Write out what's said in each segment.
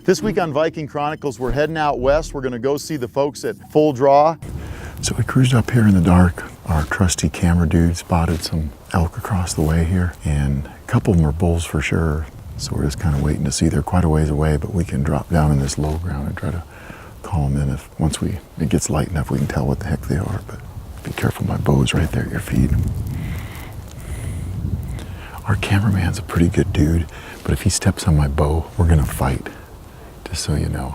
This week on Viking Chronicles, we're heading out west. We're gonna go see the folks at Full Draw. So we cruised up here in the dark. Our trusty camera dude spotted some elk across the way here, and a couple of them are bulls for sure. So we're just kind of waiting to see. They're quite a ways away, but we can drop down in this low ground and try to call them in. If once it gets light enough, we can tell what the heck they are. But be careful, my bow's right there at your feet. Our cameraman's a pretty good dude, but if he steps on my bow, we're gonna fight, just so you know.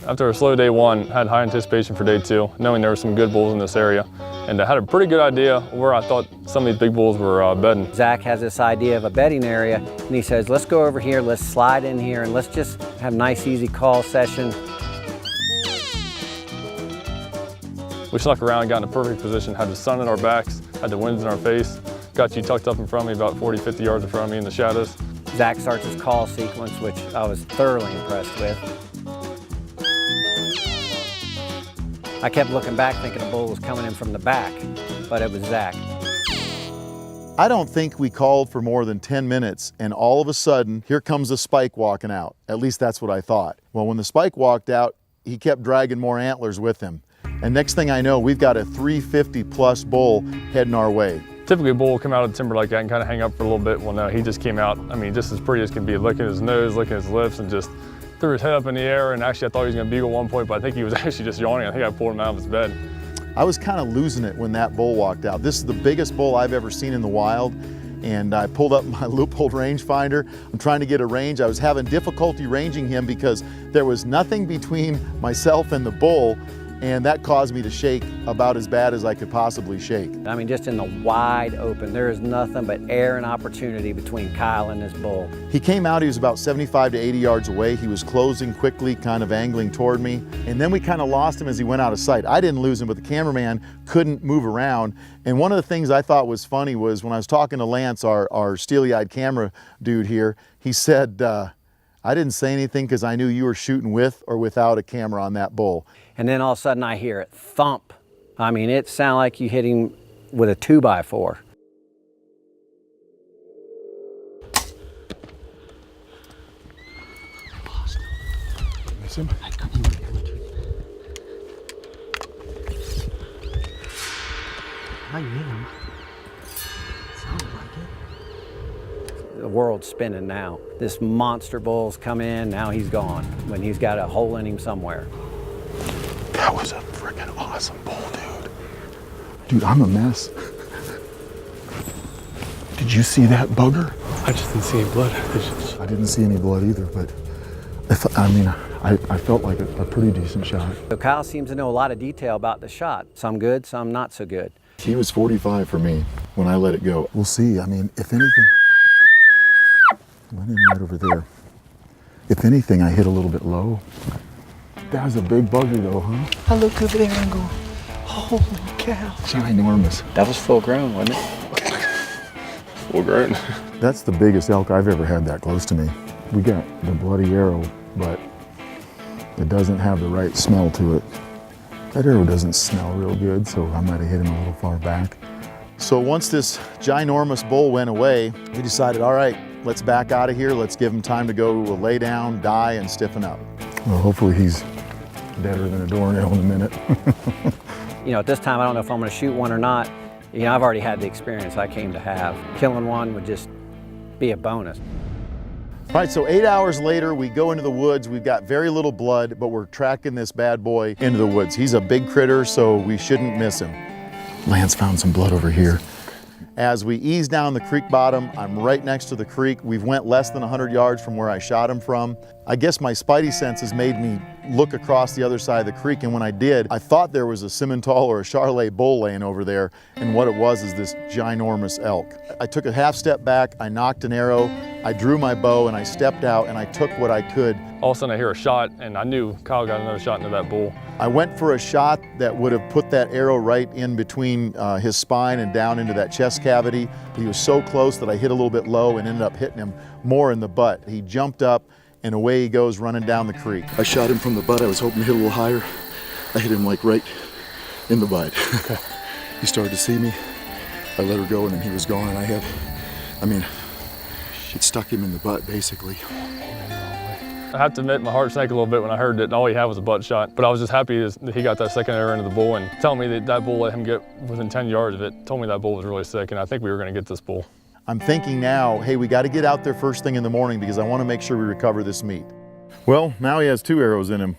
After a slow day one, I had high anticipation for day two, knowing there were some good bulls in this area. And I had a pretty good idea where I thought some of these big bulls were bedding. Zach has this idea of a bedding area, and he says, let's go over here, let's slide in here, and let's just have a nice, easy call session. We snuck around, got in a perfect position, had the sun in our backs, had the winds in our face, got you tucked up in front of me about 40, 50 yards in front of me in the shadows. Zach starts his call sequence, which I was thoroughly impressed with. I kept looking back thinking a bull was coming in from the back, but it was Zach. I don't think we called for more than 10 minutes, and all of a sudden, here comes a spike walking out. At least that's what I thought. Well, when the spike walked out, he kept dragging more antlers with him. And next thing I know, we've got a 350 plus bull heading our way. Typically a bull will come out of the timber like that and kind of hang up for a little bit. Well, no, he just came out, I mean, just as pretty as can be, licking his nose, licking his lips, and just threw his head up in the air. And actually I thought he was gonna bugle at one point, but I think he was actually just yawning. I think I pulled him out of his bed. I was kind of losing it when that bull walked out. This is the biggest bull I've ever seen in the wild, and I pulled up my Leupold rangefinder. I'm trying to get a range. I was having difficulty ranging him because there was nothing between myself and the bull, and that caused me to shake about as bad as I could possibly shake. I mean, just in the wide open, there is nothing but air and opportunity between Kyle and this bull. He came out, he was about 75 to 80 yards away. He was closing quickly, kind of angling toward me. And then we kind of lost him as he went out of sight. I didn't lose him, but the cameraman couldn't move around. And one of the things I thought was funny was when I was talking to Lance, our steely-eyed camera dude here, he said, I didn't say anything because I knew you were shooting with or without a camera on that bull. And then all of a sudden I hear it thump. I mean, it sounded like you hit him with a 2x4. Miss him? I hit him. Sounded like it. The world's spinning now. This monster bull's come in, now he's gone, when he's got a hole in him somewhere. That was a freaking awesome bull, dude. Dude, I'm a mess. Did you see that bugger? I just didn't see any blood. I didn't see any blood either, but I felt like a pretty decent shot. So Kyle seems to know a lot of detail about the shot. Some good, some not so good. He was 45 for me when I let it go. We'll see. I mean, if anything, went in right over there. If anything, I hit a little bit low. That was a big bugger though, huh? I look over there and go, holy cow. Ginormous. That was full grown, wasn't it? Full grown. That's the biggest elk I've ever had that close to me. We got the bloody arrow, but it doesn't have the right smell to it. That arrow doesn't smell real good, so I might have hit him a little far back. So once this ginormous bull went away, we decided, all right, let's back out of here. Let's give him time to go lay down, die, and stiffen up. Well, hopefully he's deader than a doornail in a minute. You know, at this time, I don't know if I'm gonna shoot one or not. You know, I've already had the experience I came to have. Killing one would just be a bonus. All right, so 8 hours later, we go into the woods. We've got very little blood, but we're tracking this bad boy into the woods. He's a big critter, so we shouldn't miss him. Lance found some blood over here. As we ease down the creek bottom, I'm right next to the creek. We've went less than 100 yards from where I shot him from. I guess my spidey senses made me look across the other side of the creek, and when I did, I thought there was a Simmental or a Charolais bull laying over there, and what it was is this ginormous elk. I took a half step back, I knocked an arrow, I drew my bow, and I stepped out, and I took what I could. All of a sudden I hear a shot, and I knew Kyle got another shot into that bull. I went for a shot that would have put that arrow right in between his spine and down into that chest cavity. He was so close that I hit a little bit low and ended up hitting him more in the butt. He jumped up, and away he goes running down the creek. I shot him from the butt. I was hoping to hit a little higher. I hit him like right in the butt. He started to see me. I let her go, and then he was gone. And it stuck him in the butt basically. I have to admit, my heart sank a little bit when I heard that all he had was a butt shot, but I was just happy that he got that second arrow into the bull, and telling me that that bull let him get within 10 yards of it, told me that bull was really sick, and I think we were gonna get this bull. I'm thinking now, hey, we got to get out there first thing in the morning because I want to make sure we recover this meat. Well, now he has 2 arrows in him.